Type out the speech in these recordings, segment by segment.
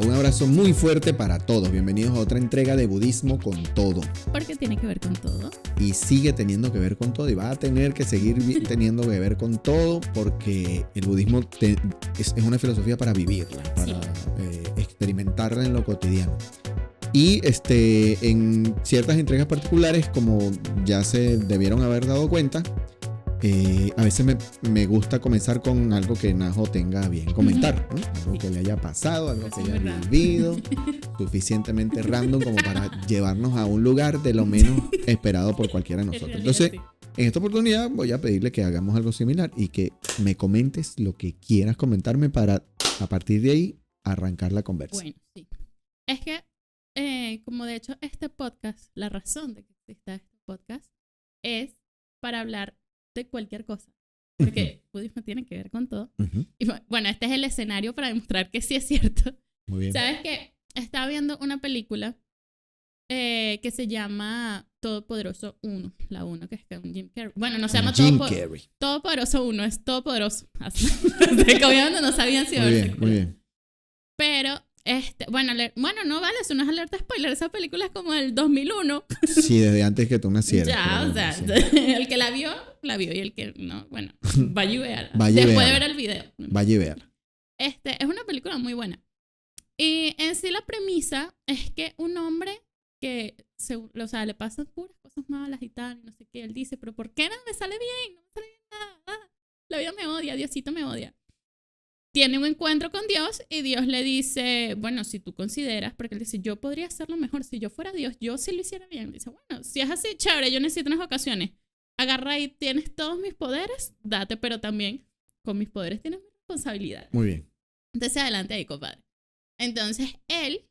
Un abrazo muy fuerte para todos. Bienvenidos a otra entrega de Budismo con Todo. Porque tiene que ver con todo. Y sigue teniendo que ver con todo y va a tener que seguir teniendo que ver con todo porque el budismo es una filosofía para vivirla, para experimentarla en lo cotidiano. Y en ciertas entregas particulares, como ya se debieron haber dado cuenta, a veces me gusta comenzar con algo que Najo tenga bien comentar, ¿no? Algo que le haya pasado, algo que haya vivido, suficientemente random como para llevarnos a un lugar de lo menos esperado por cualquiera de nosotros. Entonces, en esta oportunidad voy a pedirle que hagamos algo similar y que me comentes lo que quieras comentarme para, a partir de ahí, arrancar la conversa. Bueno, sí. Es que, como de hecho este podcast, la razón de que exista este podcast es para hablar de cualquier cosa. Porque el budismo tiene que ver con todo. Y bueno, este es el escenario para demostrar que sí es cierto. Muy bien. ¿Sabes qué? Estaba viendo una película que se llama Todopoderoso 1. La 1, que es con Jim Carrey. Bueno, no se llama Todopoderoso 1, es Todopoderoso. Así que obviamente no sabían si iba a verse. Muy bien. Pero, bueno, no vale, eso no es alerta spoiler. Esa película es como del 2001. Sí, desde antes que tú nacieras. Ya, o sea, sí. El que la vio. Y el que no, bueno, vaya y véala. Después de ver el video. Vaya y véala. Es una película muy buena. Y en sí la premisa es que un hombre que, le pasan puras cosas malas y tal, y no sé qué, él dice, pero ¿por qué no me sale bien? No me sale bien nada. La vida me odia, Diosito me odia. Tiene un encuentro con Dios y Dios le dice, bueno, si tú consideras, porque él dice, yo podría hacerlo mejor, si yo fuera Dios, yo sí lo hiciera bien. Dice, bueno, si es así, chévere, yo necesito unas vacaciones. Agarra y tienes todos mis poderes, date, pero también con mis poderes tienes mi responsabilidad. Muy bien. Entonces, adelante ahí, compadre. Entonces, él,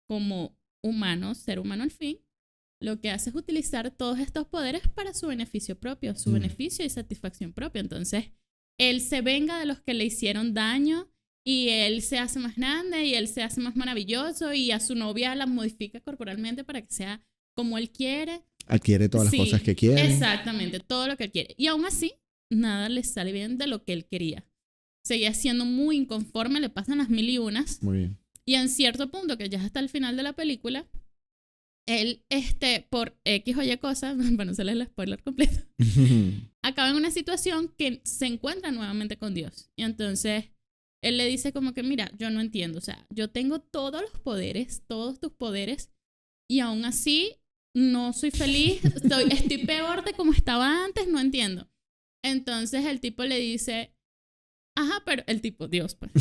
como humano, ser humano al fin, lo que hace es utilizar todos estos poderes para su beneficio propio, su beneficio y satisfacción propia. Entonces, él se venga de los que le hicieron daño y él se hace más grande y él se hace más maravilloso y a su novia la modifica corporalmente para que sea como él quiere. Adquiere todas las cosas que quiere. Exactamente, todo lo que él quiere. Y aún así, nada le sale bien de lo que él quería. Seguía siendo muy inconforme, le pasan las mil y unas. Muy bien. Y en cierto punto, que ya es hasta el final de la película, él, por X o Y cosas, para no hacerles el spoiler completo, acaba en una situación que se encuentra nuevamente con Dios. Y entonces, él le dice como que, mira, yo no entiendo. O sea, yo tengo todos los poderes, todos tus poderes, y aún así no soy feliz, estoy peor de como estaba antes, no entiendo. Entonces el tipo le dice, ajá, pero el tipo, Dios, pues.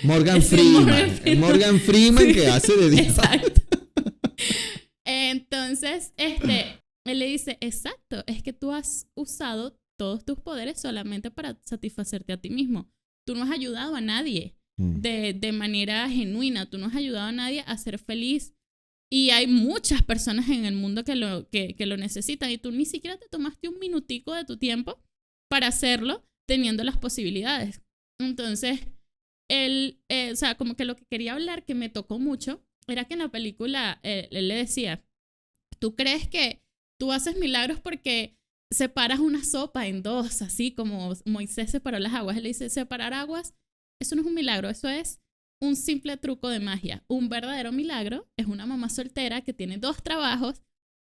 Morgan Freeman que hace de Dios. Exacto. Entonces, él le dice, exacto, es que tú has usado todos tus poderes solamente para satisfacerte a ti mismo. Tú no has ayudado a nadie de manera genuina, tú no has ayudado a nadie a ser feliz. Y hay muchas personas en el mundo que lo necesitan y tú ni siquiera te tomaste un minutico de tu tiempo para hacerlo teniendo las posibilidades. Entonces, él, o sea, como que lo que quería hablar que me tocó mucho era que en la película él le decía, ¿tú crees que tú haces milagros porque separas una sopa en dos, así como Moisés separó las aguas? Él le dice, separar aguas, eso no es un milagro, eso es un simple truco de magia. Un verdadero milagro es una mamá soltera que tiene 2 trabajos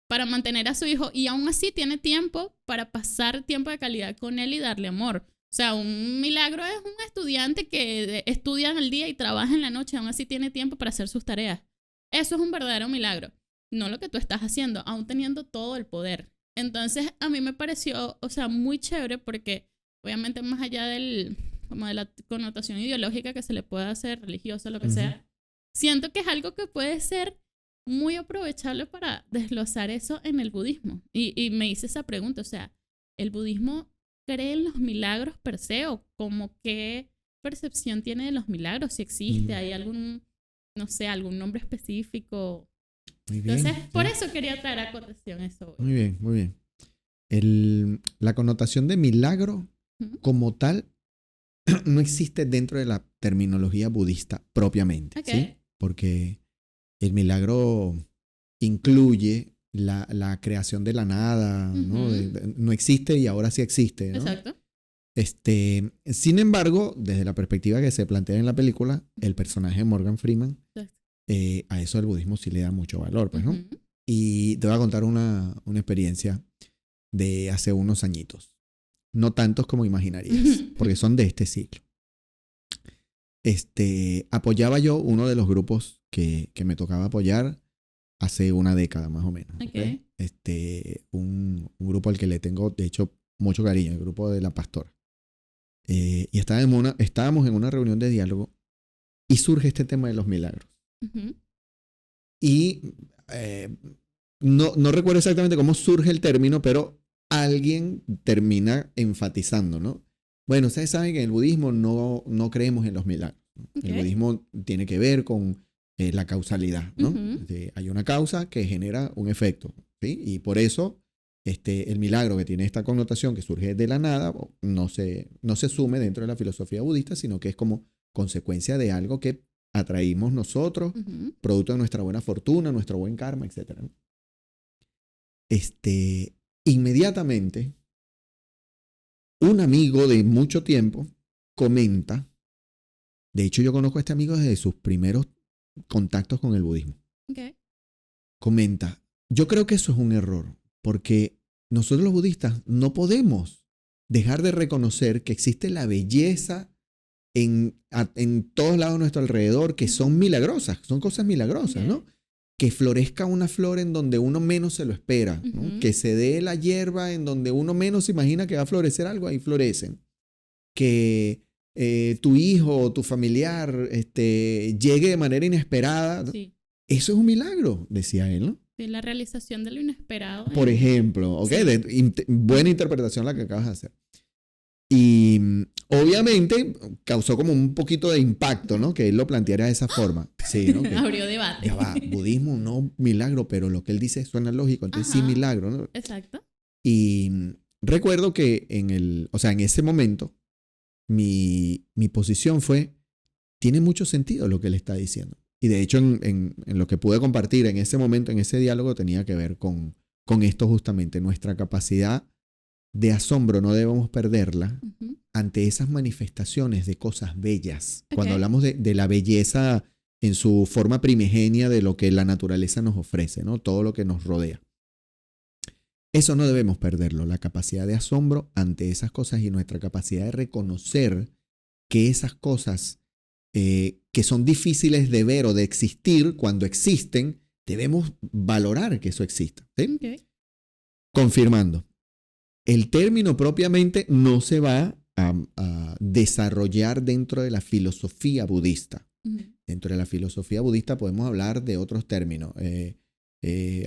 para mantener a su hijo y aún así tiene tiempo para pasar tiempo de calidad con él y darle amor. O sea, un milagro es un estudiante que estudia en el día y trabaja en la noche, aún así tiene tiempo para hacer sus tareas. Eso es un verdadero milagro. No lo que tú estás haciendo, aún teniendo todo el poder. Entonces, a mí me pareció, o sea, muy chévere porque obviamente más allá como de la connotación ideológica que se le pueda hacer, religiosa, lo que sea, siento que es algo que puede ser muy aprovechable para desglosar eso en el budismo. Y me hice esa pregunta, o sea, ¿el budismo cree en los milagros per se o como qué percepción tiene de los milagros? Si existe, ¿hay algún, no sé, algún nombre específico? Muy bien. Entonces, por eso quería traer a cotación eso. Muy bien, muy bien. La connotación de milagro como tal no existe dentro de la terminología budista propiamente, ¿sí? Porque el milagro incluye la creación de la nada, ¿no? No existe y ahora sí existe, ¿no? Exacto. Sin embargo, desde la perspectiva que se plantea en la película, el personaje de Morgan Freeman, a eso del budismo sí le da mucho valor, pues, ¿no? Ujú. Y te voy a contar una experiencia de hace unos añitos. No tantos como imaginarías, porque son de este siglo. Apoyaba yo uno de los grupos que me tocaba apoyar hace una década más o menos. Okay. Un grupo al que le tengo, de hecho, mucho cariño, el grupo de La Pastora. Y estábamos en una reunión de diálogo y surge este tema de los milagros. Ujú. Y no recuerdo exactamente cómo surge el término, pero alguien termina enfatizando, ¿no? Bueno, ustedes saben que en el budismo no creemos en los milagros. Okay. El budismo tiene que ver con la causalidad, ¿no? Ujú. Hay una causa que genera un efecto, ¿sí? Y por eso el milagro, que tiene esta connotación que surge de la nada, no se sume dentro de la filosofía budista, sino que es como consecuencia de algo que atraímos nosotros, Ujú. producto de nuestra buena fortuna, nuestro buen karma, etc. Inmediatamente, un amigo de mucho tiempo comenta, de hecho yo conozco a este amigo desde sus primeros contactos con el budismo, Okay. comenta, yo creo que eso es un error, porque nosotros los budistas no podemos dejar de reconocer que existe la belleza en todos lados de nuestro alrededor, que son milagrosas, son cosas milagrosas, ¿no? Que florezca una flor en donde uno menos se lo espera, ¿no? Ujú. Que se dé la hierba en donde uno menos se imagina que va a florecer algo, ahí florecen. Que tu hijo o tu familiar llegue de manera inesperada. Sí. Eso es un milagro, decía él, ¿no? Sí, la realización de lo inesperado. Por ejemplo, ¿ok? Sí. Buena interpretación la que acabas de hacer. Y obviamente causó como un poquito de impacto, ¿no? Que él lo planteara de esa forma. Sí, ¿no? Que, Abrió debate. ya va, budismo no milagro, pero lo que él dice suena lógico, entonces sí Ajá. milagro, ¿no? Exacto. Y recuerdo que en ese momento, mi posición fue, tiene mucho sentido lo que él está diciendo. Y de hecho, en lo que pude compartir en ese momento, en ese diálogo, tenía que ver con esto justamente, nuestra capacidad de asombro no debemos perderla Ujú. ante esas manifestaciones de cosas bellas. Ok. Cuando hablamos de la belleza en su forma primigenia de lo que la naturaleza nos ofrece, ¿no? Todo lo que nos rodea. Eso no debemos perderlo, la capacidad de asombro ante esas cosas y nuestra capacidad de reconocer que esas cosas que son difíciles de ver o de existir, cuando existen, debemos valorar que eso exista, ¿sí? Okay. Confirmando. El término propiamente no se va a desarrollar dentro de la filosofía budista. Ujú. Dentro de la filosofía budista podemos hablar de otros términos,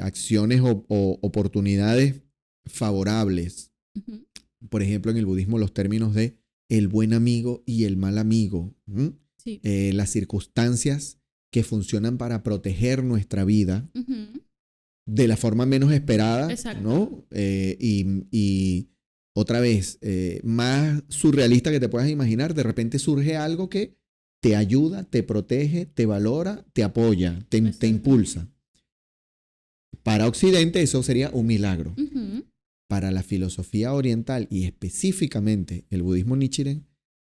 acciones o oportunidades favorables. Ujú. Por ejemplo, en el budismo los términos de el buen amigo y el mal amigo. Sí. Las circunstancias que funcionan para proteger nuestra vida Ujú. de la forma menos esperada, Exacto. ¿no? Y otra vez, más surrealista que te puedas imaginar, de repente surge algo que te ayuda, te protege, te valora, te apoya, te Exacto. impulsa. Para Occidente eso sería un milagro. Ujú. Para la filosofía oriental y específicamente el budismo Nichiren,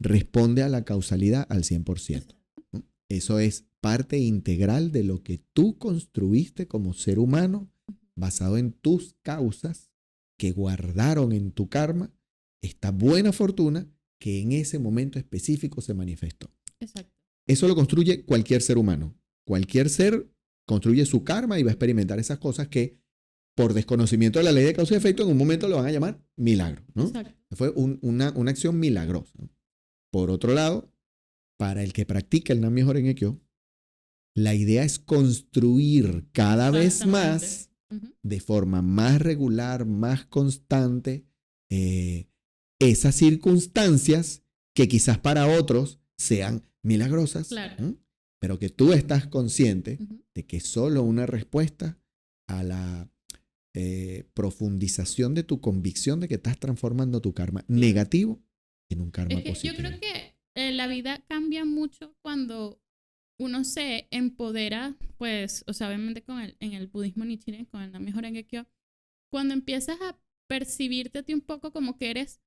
responde a la causalidad al 100%. ¿no? Eso es parte integral de lo que tú construiste como ser humano basado en tus causas que guardaron en tu karma esta buena fortuna que en ese momento específico se manifestó. Exacto. Eso lo construye cualquier ser humano. Cualquier ser construye su karma y va a experimentar esas cosas que por desconocimiento de la ley de causa y efecto en un momento lo van a llamar milagro, ¿no? Exacto. Fue una acción milagrosa. Por otro lado, para el que practica el Nam-myoho Renge-kyo, la idea es construir cada vez más, Ujú. de forma más regular, más constante, esas circunstancias que quizás para otros sean milagrosas, Claro. pero que tú estás consciente Ujú. de que es solo una respuesta a la profundización de tu convicción de que estás transformando tu karma negativo en un karma Es que positivo. yo creo que la vida cambia mucho cuando uno se empodera, pues, o sea, obviamente en el budismo Nichiren, con el Nam-myoho Renge-kyo, cuando empiezas a percibirte a ti un poco como que eres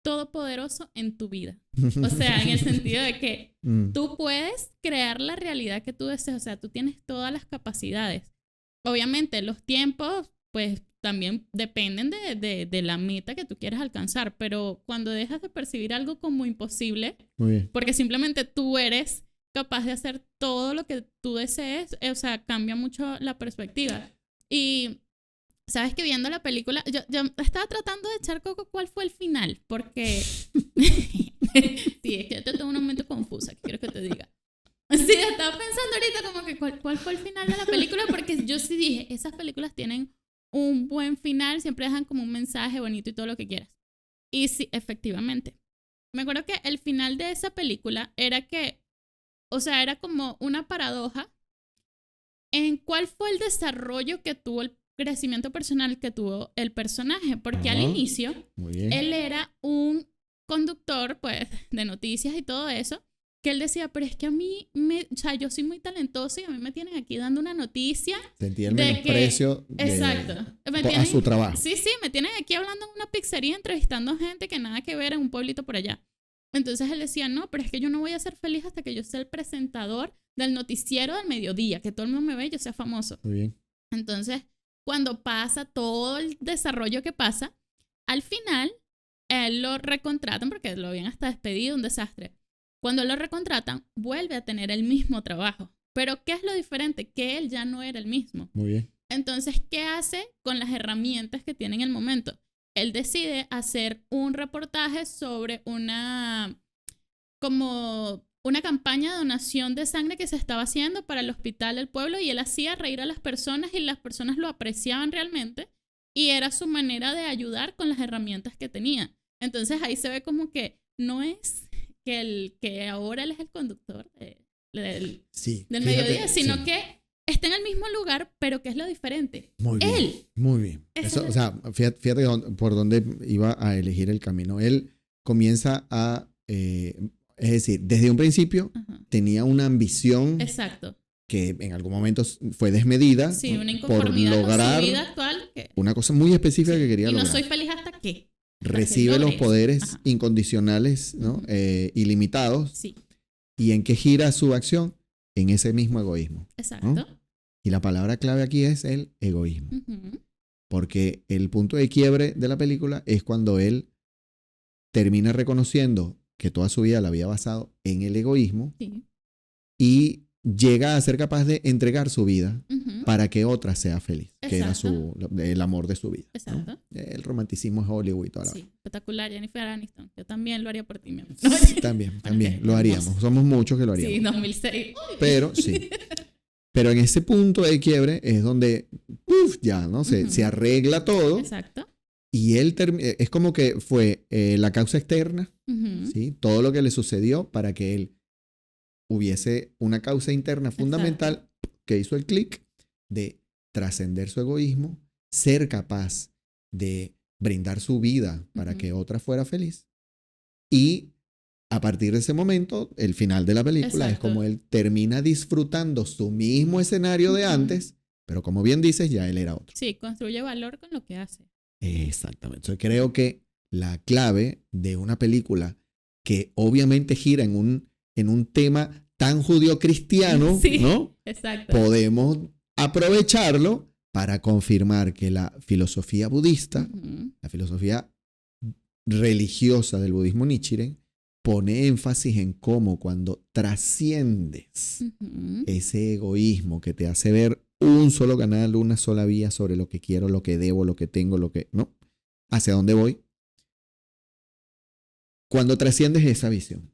todopoderoso en tu vida. O sea, en el sentido de que tú puedes crear la realidad que tú deseas. O sea, tú tienes todas las capacidades. Obviamente, los tiempos, pues, también dependen de la meta que tú quieras alcanzar. Pero cuando dejas de percibir algo como imposible, Muy bien. porque simplemente tú eres capaz de hacer todo lo que tú desees, o sea, cambia mucho la perspectiva. Y sabes que viendo la película, yo estaba tratando de echar coco cuál fue el final, porque sí, es que yo tengo un momento confusa, que quiero que te diga. Sí, estaba pensando ahorita como que cuál fue el final de la película, porque yo sí dije, esas películas tienen un buen final, siempre dejan como un mensaje bonito y todo lo que quieras. Y sí, efectivamente. Me acuerdo que el final de esa película era que, o sea, era como una paradoja en cuál fue el desarrollo que tuvo, el crecimiento personal que tuvo el personaje, porque al inicio él era un conductor, pues, de noticias y todo eso, que él decía, pero es que a mí, o sea, yo soy muy talentoso y a mí me tienen aquí dando una noticia. Sentía el menosprecio a su trabajo. Sí, me tienen aquí hablando en una pizzería, entrevistando gente que nada que ver en un pueblito por allá. Entonces él decía, no, pero es que yo no voy a ser feliz hasta que yo sea el presentador del noticiero del mediodía, que todo el mundo me ve y yo sea famoso. Muy bien. Entonces, cuando pasa todo el desarrollo que pasa, al final, él lo recontratan porque lo habían hasta despedido, un desastre. Cuando lo recontratan, vuelve a tener el mismo trabajo. Pero ¿qué es lo diferente? Que él ya no era el mismo. Muy bien. Entonces, ¿qué hace con las herramientas que tiene en el momento? Él decide hacer un reportaje sobre una campaña de donación de sangre que se estaba haciendo para el hospital del pueblo, y él hacía reír a las personas y las personas lo apreciaban realmente, y era su manera de ayudar con las herramientas que tenía. Entonces ahí se ve como que no es que ahora él es el conductor del mediodía, sino que está en el mismo lugar, pero ¿qué es lo diferente? Muy bien. Él. Muy bien. Eso, o sea, fíjate por dónde iba a elegir el camino. Él comienza a, es decir, desde un principio tenía una ambición. Exacto. Que en algún momento fue desmedida. Sí, una inconformidad por lograr con su vida actual. Una cosa muy específica que quería lograr. Y no soy feliz hasta que recibe los poderes incondicionales, ¿no? Ilimitados. Sí. ¿Y en qué gira su acción? En ese mismo egoísmo. Exacto. ¿No? Y la palabra clave aquí es el egoísmo. Porque el punto de quiebre de la película es cuando él termina reconociendo que toda su vida la había basado en el egoísmo. Sí. Y llega a ser capaz de entregar su vida para que otra sea feliz. Exacto. Que era el amor de su vida. Exacto. ¿No? El romanticismo es Hollywood y toda la Sí, espectacular. Jennifer Aniston. Yo también lo haría por ti, mi amor. También lo haríamos. Somos muchos que lo haríamos. Sí, 2006. Pero sí. Pero en ese punto de quiebre es donde ya, ¿no? Se arregla todo. Exacto. Y él es como que fue la causa externa, ¿sí? Todo lo que le sucedió para que él hubiese una causa interna fundamental. Exacto. Que hizo el clic de trascender su egoísmo, ser capaz de brindar su vida para que otra fuera feliz. Y a partir de ese momento, el final de la película es como él termina disfrutando su mismo escenario de antes, pero como bien dices, ya él era otro. Sí, construye valor con lo que hace. Exactamente. Yo creo que la clave de una película que obviamente gira en un tema tan judío-cristiano, sí, ¿no? Exacto. Podemos aprovecharlo para confirmar que la filosofía budista, la filosofía religiosa del budismo Nichiren, pone énfasis en cómo cuando trasciendes ese egoísmo que te hace ver un solo canal, una sola vía sobre lo que quiero, lo que debo, lo que tengo, lo que no, hacia dónde voy. Cuando trasciendes esa visión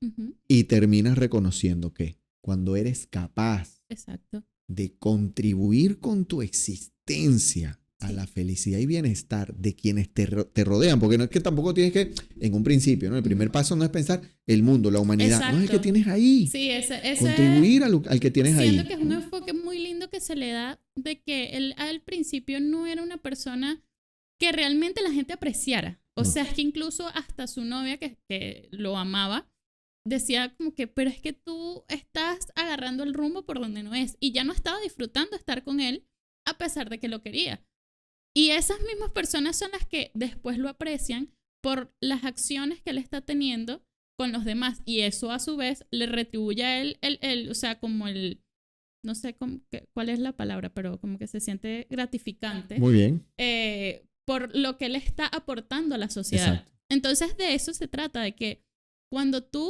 y terminas reconociendo que cuando eres capaz de contribuir con tu existencia a la felicidad y bienestar de quienes te rodean, porque no es que tampoco tienes que, en un principio, ¿no? El primer paso no es pensar el mundo, la humanidad, no es el que tienes ahí. Sí, contribuir al que tienes ahí. Siento que es un enfoque muy lindo que se le da de que él al principio no era una persona que realmente la gente apreciara. O sea, es que incluso hasta su novia, que lo amaba, decía como que, pero es que tú estás agarrando el rumbo por donde no es. Y ya no estaba disfrutando estar con él a pesar de que lo quería. Y esas mismas personas son las que después lo aprecian por las acciones que él está teniendo con los demás. Y eso a su vez le retribuye a él, o sea, como el, no sé cuál es la palabra, pero como que se siente gratificante. Muy bien. Por lo que él está aportando a la sociedad. Exacto. Entonces de eso se trata, de que cuando tú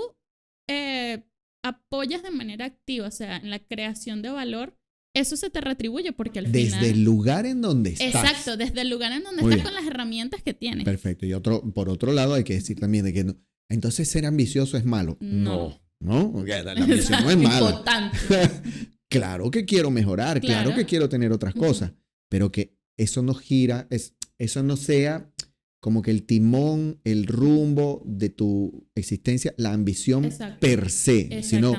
apoyas de manera activa, o sea, en la creación de valor, eso se te retribuye porque al final... Desde el lugar en donde estás. Exacto, desde el lugar en donde Muy estás bien. con las herramientas que tienes. Perfecto. Y por otro lado hay que decir también de que no, entonces ser ambicioso es malo. No. No, la ambición no es mala. Importante. Claro que quiero mejorar, claro que quiero tener otras cosas, pero que eso no gira, eso no sea como que el timón, el rumbo de tu existencia, la ambición per se, sino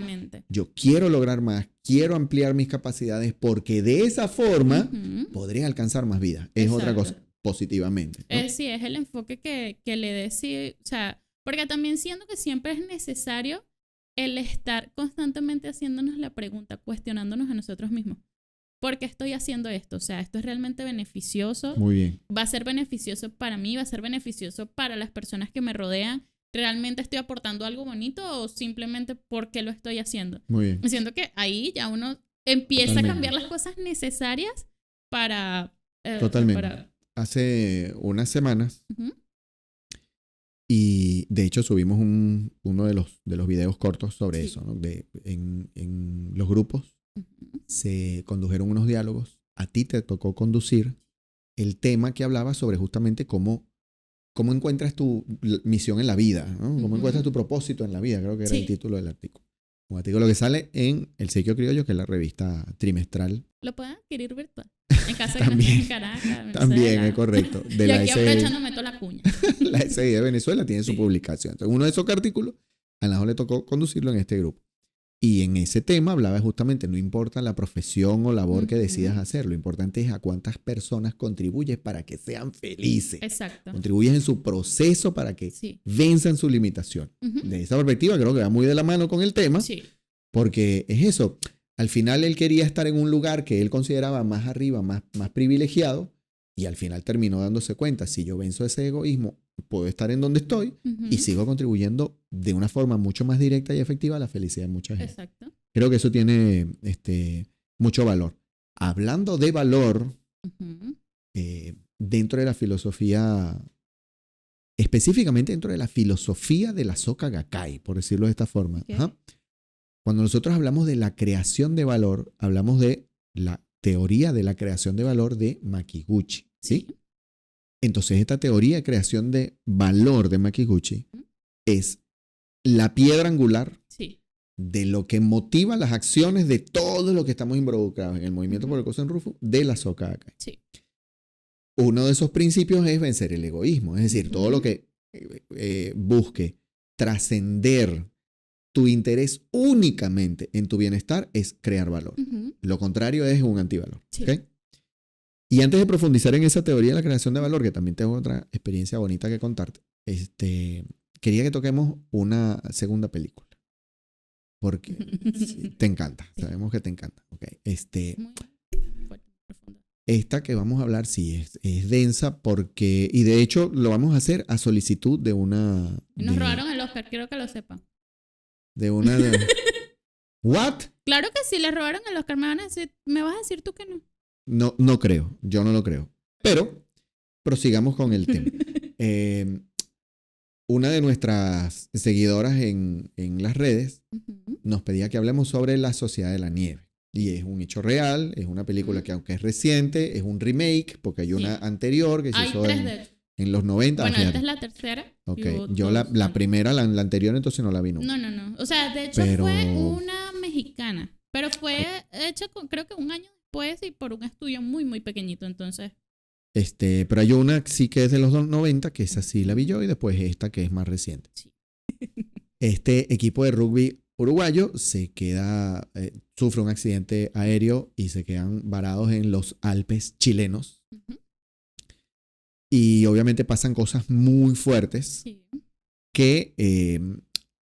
yo quiero lograr más, quiero ampliar mis capacidades porque de esa forma podré alcanzar más vida. Es otra cosa, positivamente, ¿no? Sí, es el enfoque que le des, sí, o sea, porque también siento que siempre es necesario el estar constantemente haciéndonos la pregunta, cuestionándonos a nosotros mismos. ¿Por qué estoy haciendo esto? O sea, ¿esto es realmente beneficioso? Muy bien. ¿Va a ser beneficioso para mí? ¿Va a ser beneficioso para las personas que me rodean? ¿Realmente estoy aportando algo bonito o simplemente porque lo estoy haciendo? Muy bien. Me siento que ahí ya uno empieza a cambiar las cosas necesarias para... Totalmente. Hace unas semanas, y de hecho subimos uno de los videos cortos sobre eso, ¿no? En los grupos se condujeron unos diálogos. A ti te tocó conducir el tema que hablaba sobre justamente cómo encuentras tu misión en la vida, ¿no? Cómo encuentras tu propósito en la vida, creo que era el título del artículo. Un artículo que sale en El Sequio Criollo, que es la revista trimestral. Lo pueden adquirir virtual. En casa de también, Caracas. También, es correcto. De y la aquí aprovechando meto la cuña. La SI de Venezuela tiene su publicación. Entonces, uno de esos artículos, a Najo le tocó conducirlo en este grupo. Y en ese tema hablaba justamente, no importa la profesión o labor que decidas hacer, lo importante es a cuántas personas contribuyes para que sean felices. Exacto. Contribuyes en su proceso para que venzan su limitación. De esa perspectiva creo que va muy de la mano con el tema, porque es eso. Al final él quería estar en un lugar que él consideraba más arriba, más privilegiado, y al final terminó dándose cuenta, si yo venzo ese egoísmo, puedo estar en donde estoy y sigo contribuyendo de una forma mucho más directa y efectiva a la felicidad de mucha gente. Exacto. Creo que eso tiene mucho valor. Hablando de valor, dentro de la filosofía, específicamente dentro de la filosofía de la Soka Gakkai, por decirlo de esta forma. Okay. Cuando nosotros hablamos de la creación de valor, hablamos de la teoría de la creación de valor de Makiguchi, ¿sí? Entonces, esta teoría de creación de valor de Makiguchi es la piedra angular de lo que motiva las acciones de todos los que estamos involucrados en el movimiento por el Kosen-Rufu de la Soka Gakkai. Sí. Uno de esos principios es vencer el egoísmo, es decir, todo lo que busque trascender tu interés únicamente en tu bienestar es crear valor. Lo contrario es un antivalor. Sí. ¿Okay? Y antes de profundizar en esa teoría de la creación de valor, que también tengo otra experiencia bonita que contarte, quería que toquemos una segunda película. Porque te encanta. Sabemos que te encanta. Okay. Esta que vamos a hablar es densa porque, y de hecho lo vamos a hacer a solicitud de una... Nos robaron el Oscar, quiero que lo sepan. ¿What? Claro que sí, le robaron el Oscar. ¿Me vas a decir tú que no? No creo, yo no lo creo. Pero prosigamos con el tema. Una de nuestras seguidoras en las redes nos pedía que hablemos sobre La Sociedad de la Nieve. Y es un hecho real, es una película que aunque es reciente, es un remake, porque hay una anterior que se hizo en los 90. Bueno, esta es la tercera. Okay. Yo la primera, la anterior, entonces no la vi nunca. No. O sea, de hecho fue una mexicana. Pero fue hecha creo que un año después y por un estudio muy, muy pequeñito. Entonces... Pero hay una sí que es de los 90, que esa sí la vi yo, y después esta que es más reciente. Sí. Este equipo de rugby uruguayo sufre un accidente aéreo y se quedan varados en los Alpes chilenos. Y obviamente pasan cosas muy fuertes que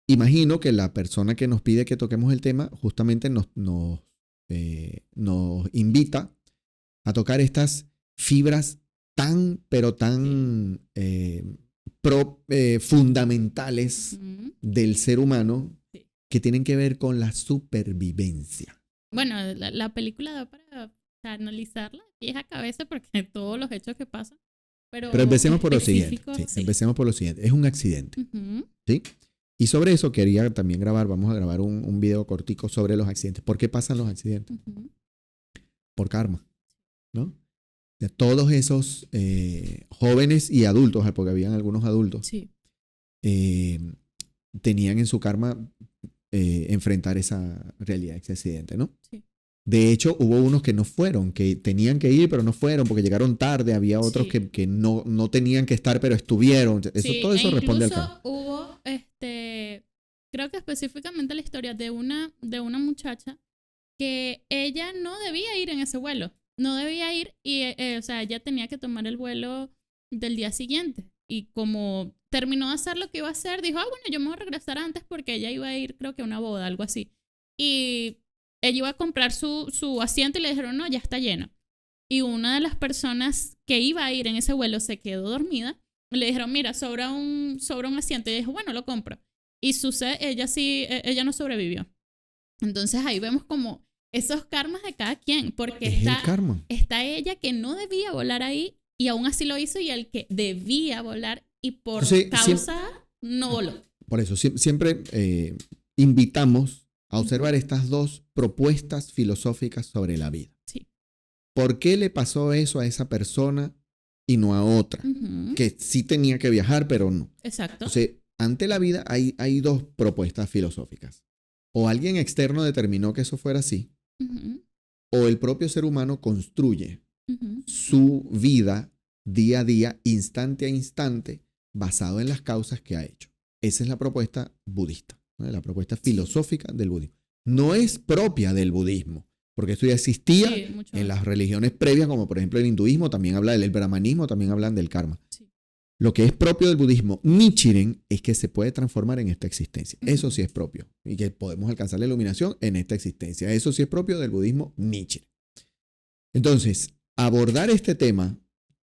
imagino que la persona que nos pide que toquemos el tema justamente nos invita a tocar estas fibras tan fundamentales del ser humano que tienen que ver con la supervivencia. Bueno, la película da para analizarla de pies a cabeza porque todos los hechos que pasan. Pero empecemos por lo siguiente. Sí. Empecemos por lo siguiente. Es un accidente. ¿Sí? Y sobre eso quería también vamos a grabar un video cortico sobre los accidentes. ¿Por qué pasan los accidentes? Por karma, ¿no? De todos esos jóvenes y adultos, porque habían algunos adultos, tenían en su karma enfrentar esa realidad, ese accidente, ¿no? Sí. De hecho, hubo unos que no fueron, que tenían que ir, pero no fueron porque llegaron tarde. Había otros que no tenían que estar, pero estuvieron. Todo eso responde al karma. Hubo, creo que específicamente la historia de una muchacha que ella no debía ir en ese vuelo. No debía ir y, o sea, ella tenía que tomar el vuelo del día siguiente. Y como terminó de hacer lo que iba a hacer, dijo, bueno, yo me voy a regresar antes porque ella iba a ir, creo que a una boda, algo así. Y ella iba a comprar su asiento y le dijeron, no, ya está lleno. Y una de las personas que iba a ir en ese vuelo se quedó dormida. Le dijeron, mira, sobra un asiento. Y dijo, bueno, lo compro. Y sucede, ella no sobrevivió. Entonces ahí vemos como esos karmas de cada quien, porque está ella que no debía volar ahí y aún así lo hizo, y el que debía volar y por causa no voló. Por eso siempre invitamos a observar estas dos propuestas filosóficas sobre la vida. Sí. ¿Por qué le pasó eso a esa persona y no a otra? Que sí tenía que viajar, pero no. Exacto. Entonces, ante la vida hay dos propuestas filosóficas. O alguien externo determinó que eso fuera así, o el propio ser humano construye su vida día a día, instante a instante, basado en las causas que ha hecho. Esa es la propuesta budista, ¿no? La propuesta filosófica del budismo. No es propia del budismo, porque esto ya existía en las religiones previas, como por ejemplo el hinduismo, también habla del brahmanismo, también hablan del karma. Sí. Lo que es propio del budismo Nichiren es que se puede transformar en esta existencia. Eso sí es propio. Y que podemos alcanzar la iluminación en esta existencia. Eso sí es propio del budismo Nichiren. Entonces, abordar este tema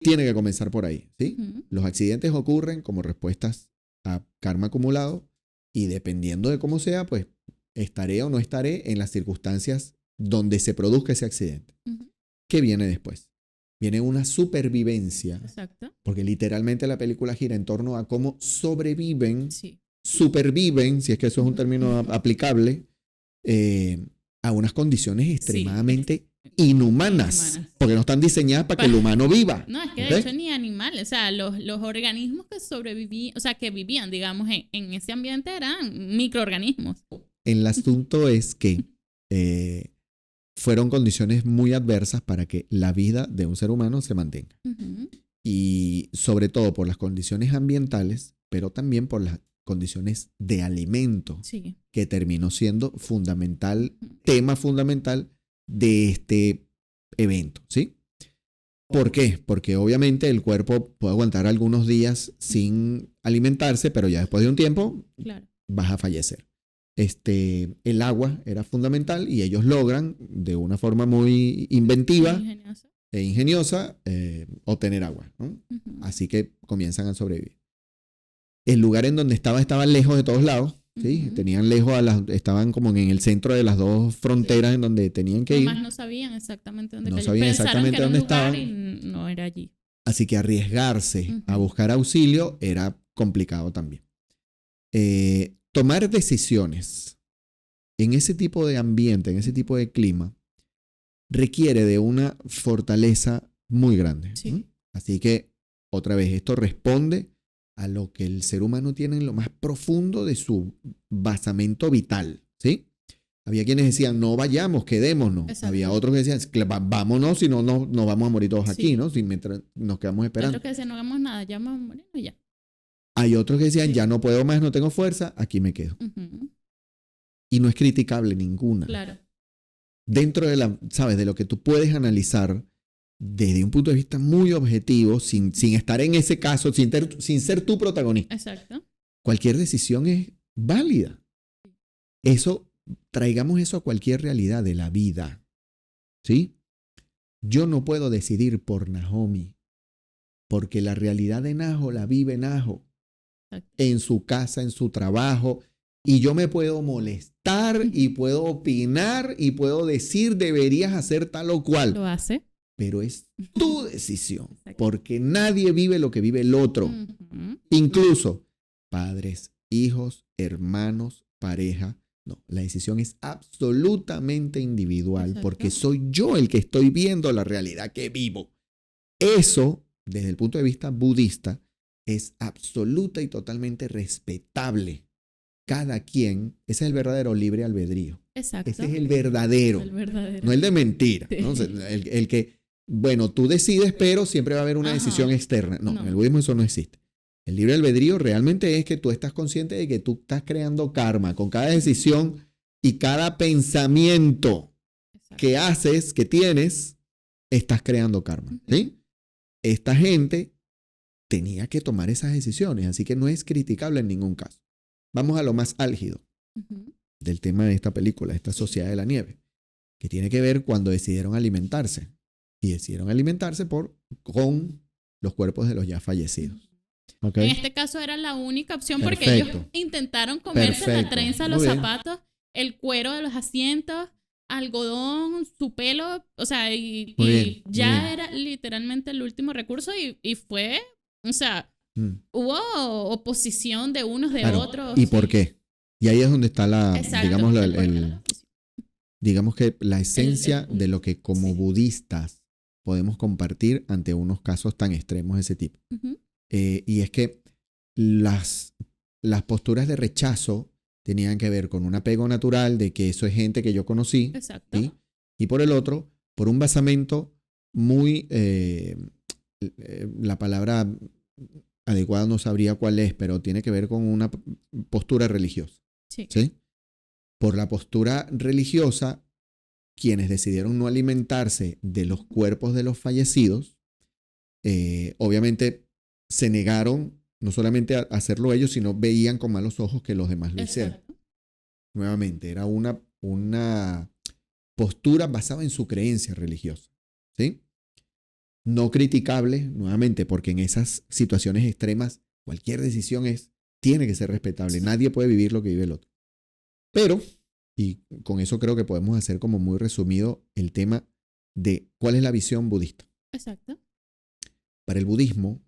tiene que comenzar por ahí, ¿sí? Los accidentes ocurren como respuestas a karma acumulado y dependiendo de cómo sea, pues estaré o no estaré en las circunstancias donde se produzca ese accidente. ¿Qué viene después? Viene una supervivencia. Exacto. Porque literalmente la película gira en torno a cómo sobreviven, superviven, si es que eso es un término aplicable, a unas condiciones extremadamente inhumanas. Porque no están diseñadas para que el humano viva. No, es que de hecho ni animales. O sea, los organismos que sobrevivían, o sea, que vivían, digamos, en ese ambiente eran microorganismos. El asunto es que fueron condiciones muy adversas para que la vida de un ser humano se mantenga. Y sobre todo por las condiciones ambientales, pero también por las condiciones de alimento, que terminó siendo tema fundamental de este evento, ¿sí? ¿Por qué? Porque obviamente el cuerpo puede aguantar algunos días sin alimentarse, pero ya después de un tiempo vas a fallecer. El agua era fundamental y ellos logran de una forma muy inventiva e ingeniosa obtener agua, ¿no? Así que comienzan a sobrevivir. El lugar en donde estaba lejos de todos lados, ¿sí? Tenían lejos estaban como en el centro de las dos fronteras en donde tenían que ir. Además no sabían exactamente dónde estaban. Y no era allí. Así que arriesgarse a buscar auxilio era complicado también. Tomar decisiones en ese tipo de ambiente, en ese tipo de clima, requiere de una fortaleza muy grande. Así que, otra vez, esto responde a lo que el ser humano tiene en lo más profundo de su basamento vital, ¿sí? Había quienes decían, no vayamos, quedémonos. Exacto. Había otros que decían, vámonos, si no nos vamos a morir todos aquí, ¿no? Si mientras nos quedamos esperando. Otros que decían, no hagamos nada, ya vamos a morir y ya. Hay otros que decían, ya no puedo más, no tengo fuerza, aquí me quedo. Y no es criticable ninguna. Claro. Dentro de ¿sabes? De lo que tú puedes analizar desde un punto de vista muy objetivo, sin estar en ese caso, sin ser tu protagonista. Exacto. Cualquier decisión es válida. Traigamos eso a cualquier realidad de la vida. ¿Sí? Yo no puedo decidir por Naomi, porque la realidad de Najo la vive Najo. Exacto. en su casa, en su trabajo, y yo me puedo molestar y puedo opinar y puedo decir deberías hacer tal o cual, Lo hace. pero es tu decisión, Exacto. porque nadie vive lo que vive el otro, Ujú. incluso padres, hijos, hermanos, pareja. No, la decisión es absolutamente individual, Exacto. porque soy yo el que estoy viendo la realidad que vivo. Eso, desde el punto de vista budista, es absoluta y totalmente respetable. Cada quien, ese es el verdadero libre albedrío. Exacto. Ese es el verdadero, El verdadero. no el de mentira. Sí. ¿No? O sea, el que, bueno, tú decides, pero siempre va a haber una Ajá. decisión externa. No, No. en el budismo eso no existe. El libre albedrío realmente es que tú estás consciente de que tú estás creando karma con cada decisión y cada pensamiento Exacto. que haces, que tienes, estás creando karma. ¿Sí? Esta gente tenía que tomar esas decisiones, así que no es criticable en ningún caso. Vamos a lo más álgido Ujú. del tema de esta película, esta Sociedad de la Nieve, que tiene que ver cuando decidieron alimentarse. Y decidieron alimentarse con los cuerpos de los ya fallecidos. ¿Ok? En este caso era la única opción porque Perfecto. ellos intentaron comerse la Perfecto. trenza, Muy los bien. zapatos, el cuero de los asientos, algodón, su pelo, o sea, y Muy bien, muy ya bien. era literalmente el último recurso y fue, o sea, Mm. hubo oposición de unos, de Claro. otros. ¿Y por qué? Y ahí es donde está Exacto. digamos, el porqué de la oposición. digamos que la esencia el de lo que como sí. budistas podemos compartir ante unos casos tan extremos de ese tipo. Ujú. Y es que las posturas de rechazo tenían que ver con un apego natural de que eso es gente que yo conocí, Exacto. ¿sí? Y por el otro, por un basamento muy, la palabra adecuada no sabría cuál es, pero tiene que ver con una postura religiosa, Sí. ¿sí? Por la postura religiosa, quienes decidieron no alimentarse de los cuerpos de los fallecidos, obviamente se negaron no solamente a hacerlo ellos, sino veían con malos ojos que los demás lo hicieran. Exacto. Nuevamente, era una postura basada en su creencia religiosa, ¿sí? No criticable, nuevamente, porque en esas situaciones extremas cualquier decisión tiene que ser respetable. Nadie puede vivir lo que vive el otro. Pero, y con eso creo que podemos hacer como muy resumido el tema de cuál es la visión budista. Exacto. Para el budismo,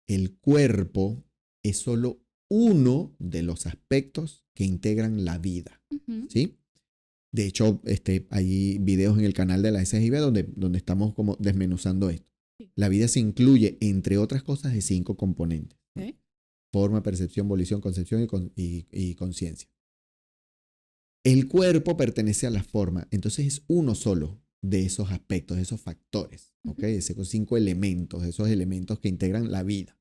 el cuerpo es solo uno de los aspectos que integran la vida, Ujú. ¿sí? De hecho, hay videos en el canal de la SGIB donde estamos como desmenuzando esto. Sí. La vida se incluye, entre otras cosas, de 5 componentes. ¿no? Ok. Forma, percepción, volición, concepción y conciencia. El cuerpo pertenece a la forma, entonces es uno solo de esos aspectos, de esos factores, ¿ok? Esos 5 elementos, esos elementos que integran la vida.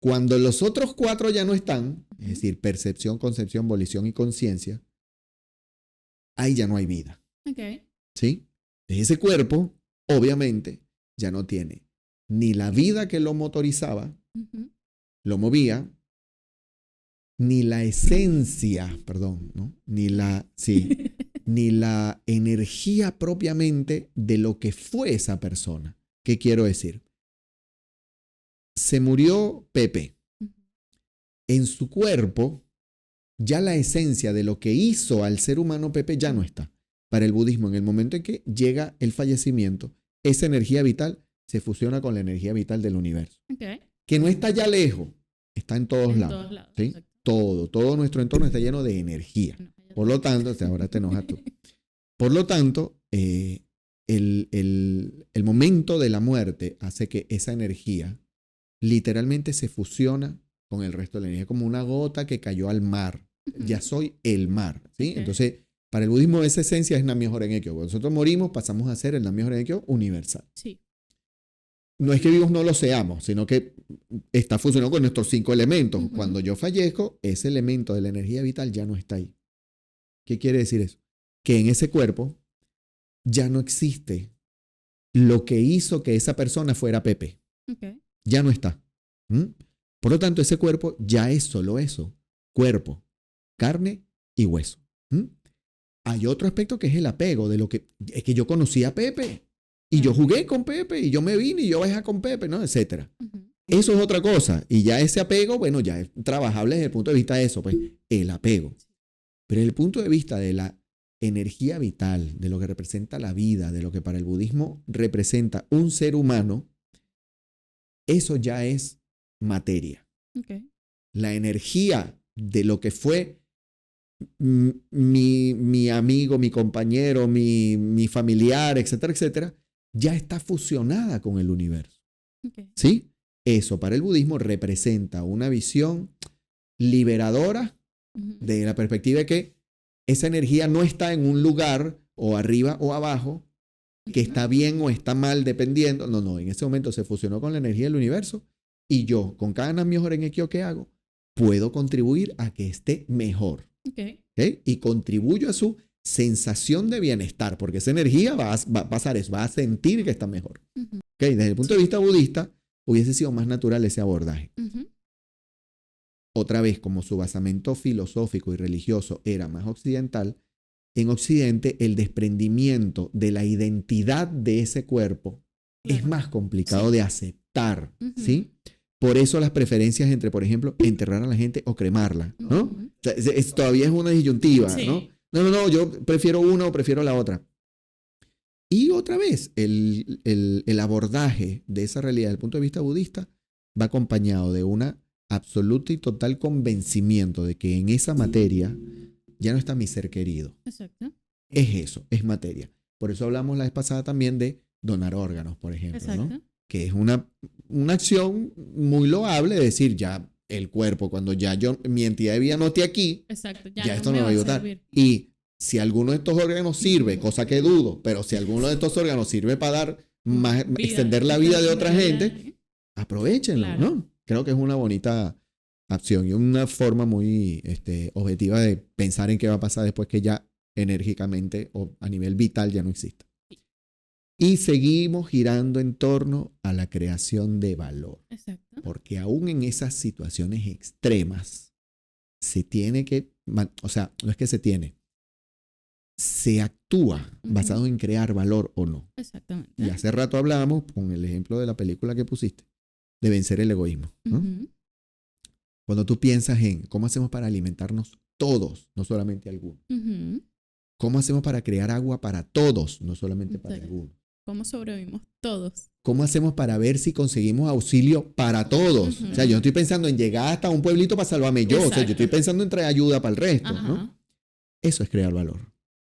Cuando los otros 4 ya no están, es decir, percepción, concepción, volición y conciencia, ahí ya no hay vida, Ok. ¿sí? Ese cuerpo, obviamente, ya no tiene ni la vida que lo motorizaba, Ujú. lo movía, ni la esencia, perdón, ¿no? Ni la energía propiamente de lo que fue esa persona. ¿Qué quiero decir? Se murió Pepe. Ujú. En su cuerpo, ya la esencia de lo que hizo al ser humano Pepe ya no está. Para el budismo, en el momento en que llega el fallecimiento, esa energía vital se fusiona con la energía vital del universo. Ok. Que no está ya lejos, está en todos En lados. todos lados. ¿Sí? Exacto. Todo nuestro entorno está lleno de energía. No, ya Por lo tanto, ahora te enojas tú. Por lo tanto, el momento de la muerte hace que esa energía literalmente se fusiona con el resto de la energía, como una gota que cayó al mar. Ujú. Ya soy el mar, ¿sí? Ok. Entonces, para el budismo esa esencia es Nam-myoho Renge-kyo. Cuando nosotros morimos, pasamos a ser el Nam-myoho Renge-kyo universal. Sí. No es que vivos no lo seamos, sino que está funcionando con nuestros 5 elementos. Ujú. Cuando yo fallezco, ese elemento de la energía vital ya no está ahí. ¿Qué quiere decir eso? Que en ese cuerpo ya no existe lo que hizo que esa persona fuera Pepe. Ok. Ya no está. ¿Mm? Por lo tanto, ese cuerpo ya es solo eso. Cuerpo, carne y hueso. ¿Mm? Hay otro aspecto que es el apego, de lo que es que yo conocí a Pepe y yo jugué con Pepe y yo me vine y yo bajé con Pepe, ¿no? Etcétera. Ujú. Eso es otra cosa. Y ya ese apego, bueno, ya es trabajable desde el punto de vista de eso, pues, el apego. Pero desde el punto de vista de la energía vital, de lo que representa la vida, de lo que para el budismo representa un ser humano, eso ya es materia. Okay. La energía de lo que fue mi amigo, mi compañero, mi familiar, etcétera, etcétera, ya está fusionada con el universo. Okay. ¿Sí? Eso para el budismo representa una visión liberadora de la perspectiva de que esa energía no está en un lugar o arriba o abajo, que está bien o está mal dependiendo. No, en ese momento se fusionó con la energía del universo y yo, con cada Nam-myoho Renge-kyo que hago, puedo contribuir a que esté mejor. Okay. ¿Okay? Y contribuyo a su sensación de bienestar, porque esa energía va a pasar eso, va a sentir que está mejor. ¿Okay? Desde el punto de vista budista, hubiese sido más natural ese abordaje. Otra vez, como su basamento filosófico y religioso era más occidental, en Occidente el desprendimiento de la identidad de ese cuerpo es más complicado de aceptar, ¿sí? Por eso las preferencias entre, por ejemplo, enterrar a la gente o cremarla, ¿no? O sea, todavía es una disyuntiva, ¿no? No, yo prefiero una o prefiero la otra. Y otra vez, el abordaje de esa realidad desde el punto de vista budista va acompañado de una absoluto y total convencimiento de que en esa materia ya no está mi ser querido. Exacto. Es eso, es materia. Por eso hablamos la vez pasada también de donar órganos, por ejemplo, ¿no? Que es una acción muy loable de decir, ya el cuerpo, cuando ya mi entidad de vida no esté aquí, exacto, ya esto no me va a ayudar. Y si alguno de estos órganos sirve, cosa que dudo, pero si alguno de estos órganos sirve para dar más, extender la vida de otra gente, aprovechenlo, claro, ¿no? Creo que es una bonita acción y una forma muy objetiva de pensar en qué va a pasar después que ya enérgicamente o a nivel vital ya no exista. Y seguimos girando en torno a la creación de valor. Exacto. Porque aún en esas situaciones extremas se tiene que, o sea, no es que se tiene, se actúa basado en crear valor o no. Exactamente. Y hace rato hablábamos, con el ejemplo de la película que pusiste, de vencer el egoísmo, ¿no? Cuando tú piensas en cómo hacemos para alimentarnos todos, no solamente algunos. ¿Cómo hacemos para crear agua para todos, no solamente para algunos? ¿Cómo sobrevivimos todos? ¿Cómo hacemos para ver si conseguimos auxilio para todos? O sea, yo no estoy pensando en llegar hasta un pueblito para salvarme yo. Exacto. O sea, yo estoy pensando en traer ayuda para el resto, ¿no? Eso es crear valor.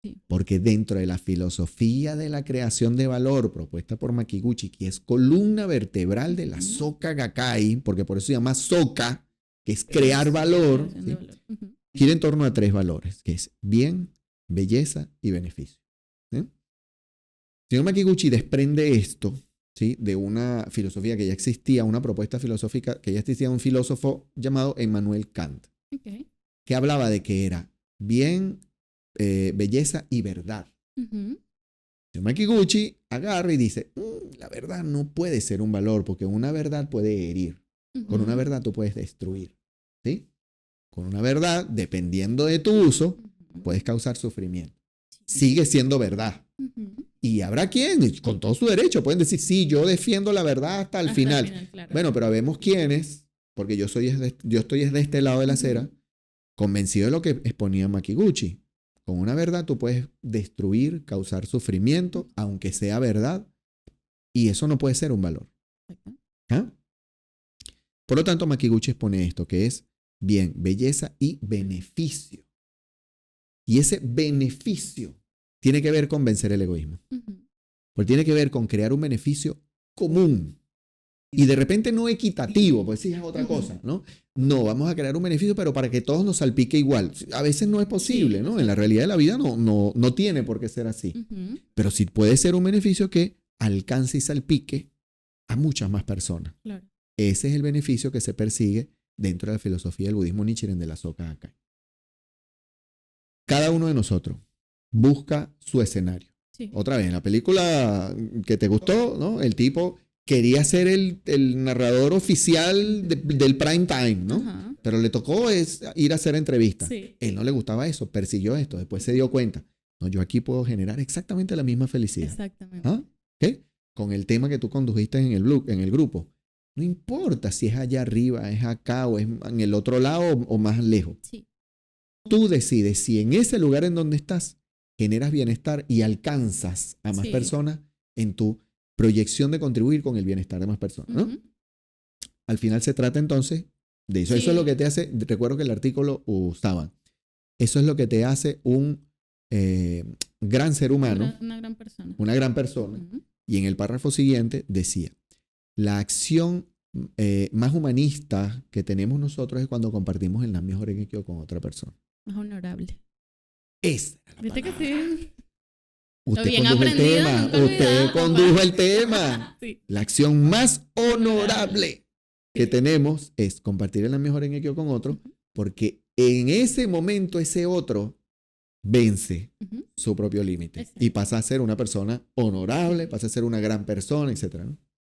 Sí. Porque dentro de la filosofía de la creación de valor propuesta por Makiguchi, que es columna vertebral de la Soka Gakkai, porque por eso se llama Soka, que es crear valor, ¿sí? Gira en torno a 3 valores, que es bien, belleza y beneficio. ¿Sí? El señor Makiguchi desprende esto, ¿sí? De una filosofía que ya existía, una propuesta filosófica que ya existía de un filósofo llamado Immanuel Kant, que hablaba de que era bien, belleza y verdad. El señor Makiguchi agarra y dice, la verdad no puede ser un valor, porque una verdad puede herir. Con una verdad tú puedes destruir, ¿sí? Con una verdad, dependiendo de tu uso, puedes causar sufrimiento. Sigue siendo verdad. Y habrá quienes, con todo su derecho, pueden decir, sí, yo defiendo la verdad hasta el final. Claro. Bueno, pero habemos quienes, porque yo estoy de este lado de la acera, convencido de lo que exponía Makiguchi. Con una verdad tú puedes destruir, causar sufrimiento, aunque sea verdad, y eso no puede ser un valor. ¿Ah? Por lo tanto, Makiguchi expone esto, que es bien, belleza y beneficio. Y ese beneficio tiene que ver con vencer el egoísmo. Porque tiene que ver con crear un beneficio común. Y de repente no equitativo, pues sí es otra cosa, ¿no? No, vamos a crear un beneficio, pero para que todos nos salpique igual. A veces no es posible, ¿no? En la realidad de la vida no tiene por qué ser así. Pero sí puede ser un beneficio que alcance y salpique a muchas más personas. Claro. Ese es el beneficio que se persigue dentro de la filosofía del budismo Nichiren de la Soka Gakkai. Cada uno de nosotros busca su escenario. Sí. Otra vez, en la película que te gustó, ¿no? El tipo quería ser el narrador oficial del prime time, ¿no? Pero le tocó ir a hacer entrevistas. Sí. Él no le gustaba eso, persiguió esto, después se dio cuenta. No, yo aquí puedo generar exactamente la misma felicidad. Exactamente. ¿Ah? ¿Okay? Con el tema que tú condujiste en el grupo. No importa si es allá arriba, es acá o es en el otro lado o más lejos. Sí. Tú decides si en ese lugar en donde estás generas bienestar y alcanzas a más Sí. personas en tu proyección de contribuir con el bienestar de más personas, ¿no? Ujú. Al final se trata entonces de eso. Sí. Eso es lo que te hace, recuerdo que el artículo usaba, eso es lo que te hace un gran ser humano, Una gran persona. una gran persona. Ujú. Y en el párrafo siguiente decía, la acción más humanista que tenemos nosotros es cuando compartimos el mejor equipo con otra persona. Más honorable. Esa era la ¿Viste que palabra. sí? Usted bien condujo el aprendido, tema. nunca Usted olvidado, condujo papá. el tema. Sí. La acción más honorable que Sí. tenemos es compartir el mejor equipo con otro, Ujú. porque en ese momento ese otro vence Ujú. su propio límite Exacto. y pasa a ser una persona honorable, pasa a ser una gran persona, etc. ¿no?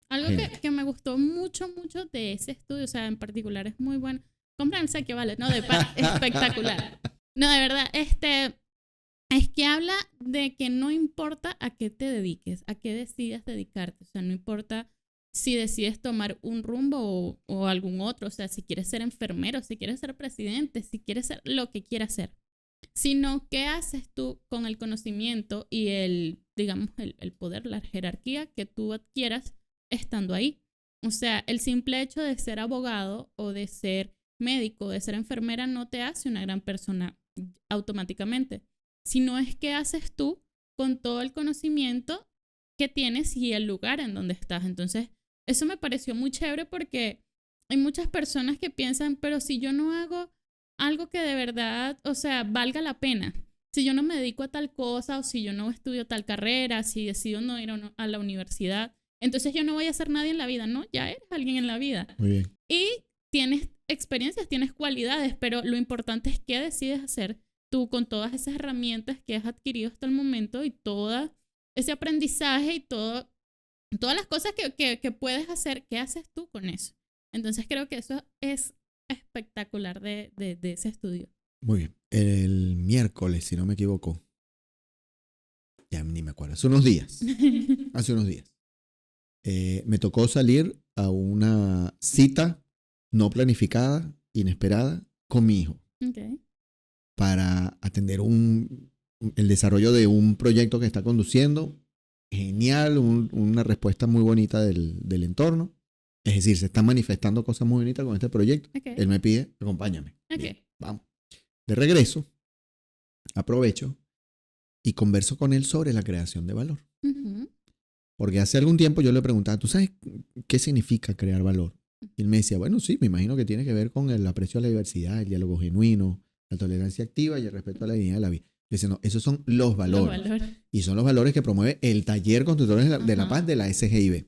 Algo Genial. que me gustó mucho de ese estudio, o sea, en particular es muy bueno. Compren el saque, vale, no, espectacular. No, de verdad, es que habla de que no importa a qué te dediques, a qué decidas dedicarte, o sea, no importa si decides tomar un rumbo o algún otro, o sea, si quieres ser enfermero, si quieres ser presidente, si quieres ser lo que quieras ser, sino qué haces tú con el conocimiento y digamos, el poder, la jerarquía que tú adquieras estando ahí. O sea, el simple hecho de ser abogado o de ser médico, de ser enfermera, no te hace una gran persona automáticamente, sino es qué haces tú con todo el conocimiento que tienes y el lugar en donde estás. Entonces, eso me pareció muy chévere porque hay muchas personas que piensan, pero si yo no hago algo que de verdad, o sea, valga la pena, si yo no me dedico a tal cosa o si yo no estudio tal carrera, si decido no ir a la universidad, entonces yo no voy a ser nadie en la vida, ¿no? Ya eres alguien en la vida. Muy bien. Y tienes experiencias, tienes cualidades, pero lo importante es qué decides hacer tú con todas esas herramientas que has adquirido hasta el momento y todo ese aprendizaje y todas las cosas que puedes hacer, ¿qué haces tú con eso? Entonces creo que eso es espectacular de ese estudio. Muy bien. El miércoles, si no me equivoco, ya ni me acuerdo, hace unos días, me tocó salir a una cita no planificada, inesperada, con mi hijo Okay. para atender el desarrollo de un proyecto que está conduciendo. Genial, una respuesta muy bonita del entorno. Es decir, se están manifestando cosas muy bonitas con este proyecto. Okay. Él me pide, acompáñame. Okay. Bien, vamos. De regreso, aprovecho y converso con él sobre la creación de valor. Uh-huh. Porque hace algún tiempo yo le preguntaba, ¿tú sabes qué significa crear valor? Y él me decía, bueno, sí, me imagino que tiene que ver con el aprecio a la diversidad, el diálogo genuino, la tolerancia activa y el respeto a la dignidad de la vida. Yo decía, no, esos son los valores. Los valores. Y son los valores que promueve el Taller Constructores de la Paz de la SGIB.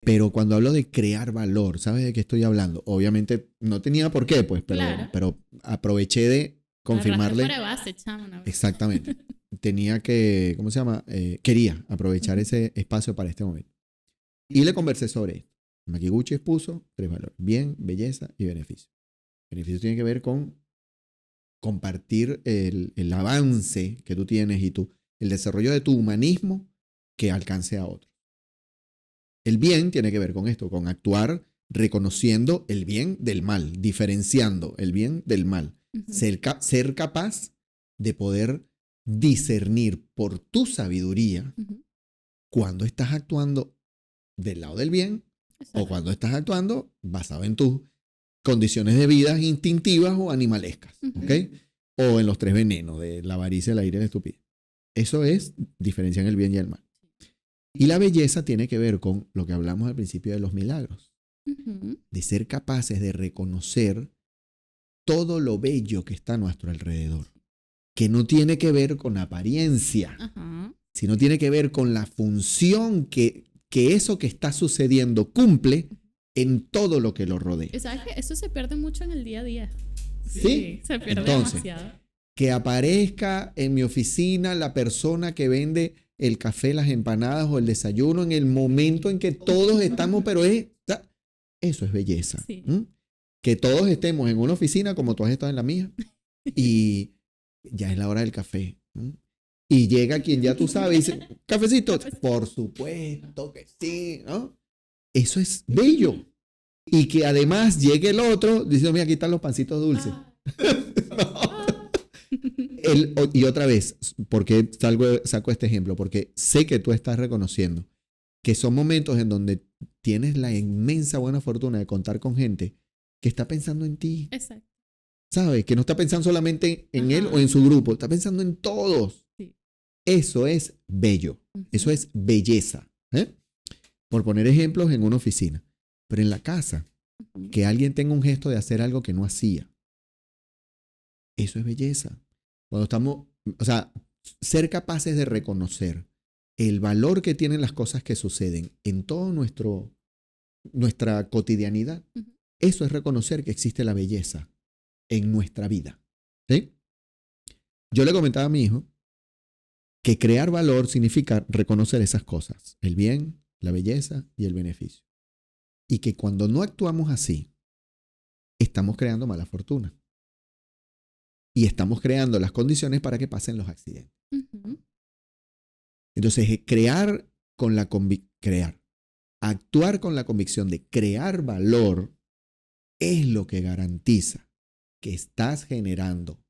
Pero cuando hablo de crear valor, ¿sabes de qué estoy hablando? Obviamente no tenía por qué, pues, pero aproveché de confirmarle. Fuera de base, chamo, una vez. Exactamente. Tenía que, ¿cómo se llama? Quería aprovechar ese espacio para este momento. Y le conversé sobre esto. Makiguchi expuso 3 valores: bien, belleza y beneficio. Beneficio tiene que ver con compartir el avance que tú tienes y el desarrollo de tu humanismo que alcance a otros. El bien tiene que ver con esto, con actuar reconociendo el bien del mal, diferenciando el bien del mal. Uh-huh. Ser capaz de poder discernir por tu sabiduría Uh-huh. cuando estás actuando del lado del bien o cuando estás actuando basado en tus condiciones de vida instintivas o animalescas, ¿ok? O en los 3 venenos de la avaricia, la ira y la estupidez. Eso es diferenciar el bien y el mal. Y la belleza tiene que ver con lo que hablamos al principio de los milagros, de ser capaces de reconocer todo lo bello que está a nuestro alrededor, que no tiene que ver con apariencia, sino tiene que ver con la función que eso que está sucediendo cumple en todo lo que lo rodea. ¿Sabes qué? Eso se pierde mucho en el día a día. Sí, se pierde entonces, demasiado. Que aparezca en mi oficina la persona que vende el café, las empanadas o el desayuno en el momento en que todos estamos, pero eso es belleza. Sí. Que todos estemos en una oficina como tú has estado en la mía y ya es la hora del café. Y llega quien ya tú sabes y dice, ¿cafecito? Por supuesto que sí, ¿no? Eso es bello. Y que además llegue el otro diciendo, mira, aquí están los pancitos dulces. Y otra vez, ¿por qué saco este ejemplo? Porque sé que tú estás reconociendo que son momentos en donde tienes la inmensa buena fortuna de contar con gente que está pensando en ti. Exacto. ¿Sabes? Que no está pensando solamente en él o en su grupo, está pensando en todos. Sí. Eso es bello, eso es belleza. Por poner ejemplos en una oficina, pero en la casa, que alguien tenga un gesto de hacer algo que no hacía. Eso es belleza. Cuando estamos, o sea, ser capaces de reconocer el valor que tienen las cosas que suceden en toda nuestra cotidianidad, eso es reconocer que existe la belleza en nuestra vida. ¿Sí? Yo le comentaba a mi hijo que crear valor significa reconocer esas cosas, el bien, la belleza y el beneficio. Y que cuando no actuamos así, estamos creando mala fortuna. Y estamos creando las condiciones para que pasen los accidentes. Entonces, actuar con la convicción de crear valor es lo que garantiza que estás generando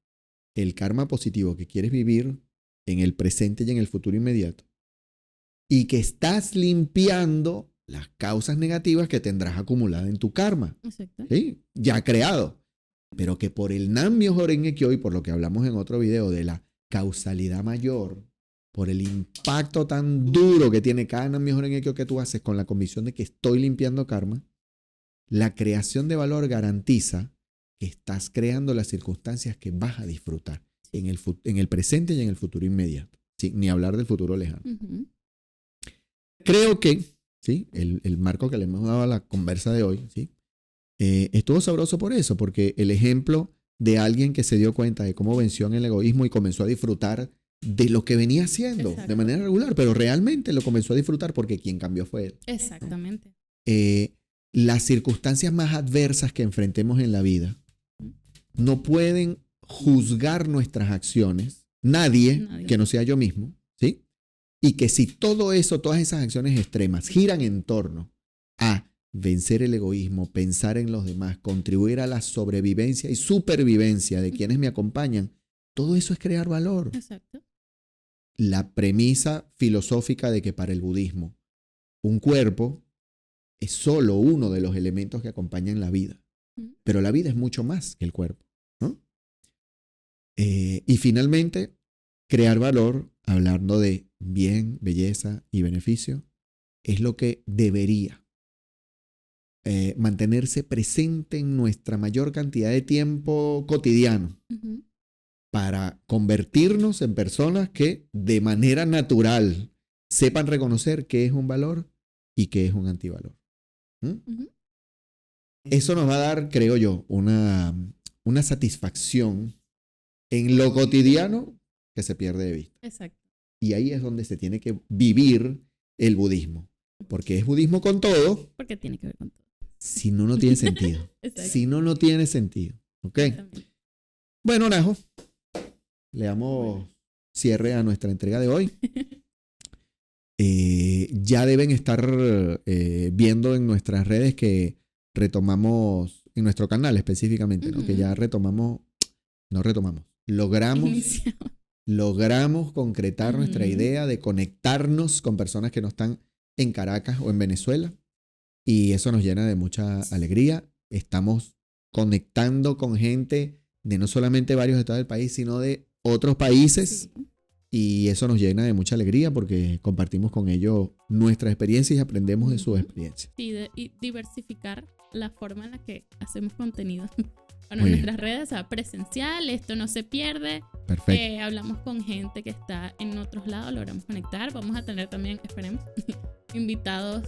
el karma positivo que quieres vivir en el presente y en el futuro inmediato. Y que estás limpiando las causas negativas que tendrás acumuladas en tu karma. Exacto. ¿Sí? Ya creado. Pero que por el Nam-myoho Renge Kyo y por lo que hablamos en otro video de la causalidad mayor, por el impacto tan duro que tiene cada Nam-myoho Renge Kyo que tú haces con la convicción de que estoy limpiando karma, la creación de valor garantiza que estás creando las circunstancias que vas a disfrutar en el presente y en el futuro inmediato. ¿Sí? Ni hablar del futuro lejano. Creo que ¿sí? el marco que le hemos dado a la conversa de hoy, ¿sí? Estuvo sabroso por eso, porque el ejemplo de alguien que se dio cuenta de cómo venció en el egoísmo y comenzó a disfrutar de lo que venía haciendo de manera regular, pero realmente lo comenzó a disfrutar porque quien cambió fue él. Exactamente. Las circunstancias más adversas que enfrentemos en la vida no pueden juzgar nuestras acciones, nadie que no sea yo mismo, ¿sí? Y que si todo eso, todas esas acciones extremas giran en torno a vencer el egoísmo, pensar en los demás, contribuir a la sobrevivencia y supervivencia de quienes me acompañan, todo eso es crear valor. Exacto. La premisa filosófica de que para el budismo un cuerpo es solo uno de los elementos que acompañan la vida, pero la vida es mucho más que el cuerpo, ¿no? Y finalmente, crear valor, hablando de bien, belleza y beneficio, es lo que debería mantenerse presente en nuestra mayor cantidad de tiempo cotidiano para convertirnos en personas que de manera natural sepan reconocer qué es un valor y qué es un antivalor. Eso nos va a dar, creo yo, una satisfacción en lo cotidiano que se pierde de vista. Exacto. Y ahí es donde se tiene que vivir el budismo. Porque es budismo con todo. Porque tiene que ver con todo. Si no, no tiene sentido. Si no, no tiene sentido. ¿Ok? Bueno, Najo, le damos cierre a nuestra entrega de hoy. Ya deben estar viendo en nuestras redes que retomamos, en nuestro canal específicamente, ¿no? Que ya logramos concretar nuestra idea de conectarnos con personas que no están en Caracas o en Venezuela. Y eso nos llena de mucha alegría. Estamos conectando con gente de no solamente varios estados del país, sino de otros países. Sí. Y eso nos llena de mucha alegría porque compartimos con ellos nuestras experiencias y aprendemos de sus experiencias. Sí, y diversificar la forma en la que hacemos contenido. Bueno, en nuestras redes, o sea, presencial, esto no se pierde. Perfecto. Hablamos con gente que está en otros lados, logramos conectar. Vamos a tener también, esperemos, invitados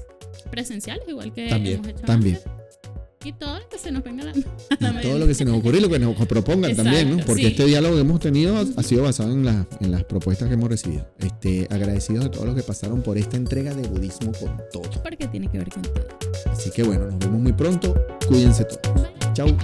presenciales, igual que hemos hecho antes. Y todo lo que se nos venga a la mente. Todo lo que se nos ocurre y lo que nos propongan. Exacto, también, ¿no? Porque este diálogo que hemos tenido ha sido basado en las propuestas que hemos recibido. Agradecidos de todos los que pasaron por esta entrega de Budismo con Todo. Porque tiene que ver con todo. Así que bueno, nos vemos muy pronto. Cuídense todos. Bye. Chau.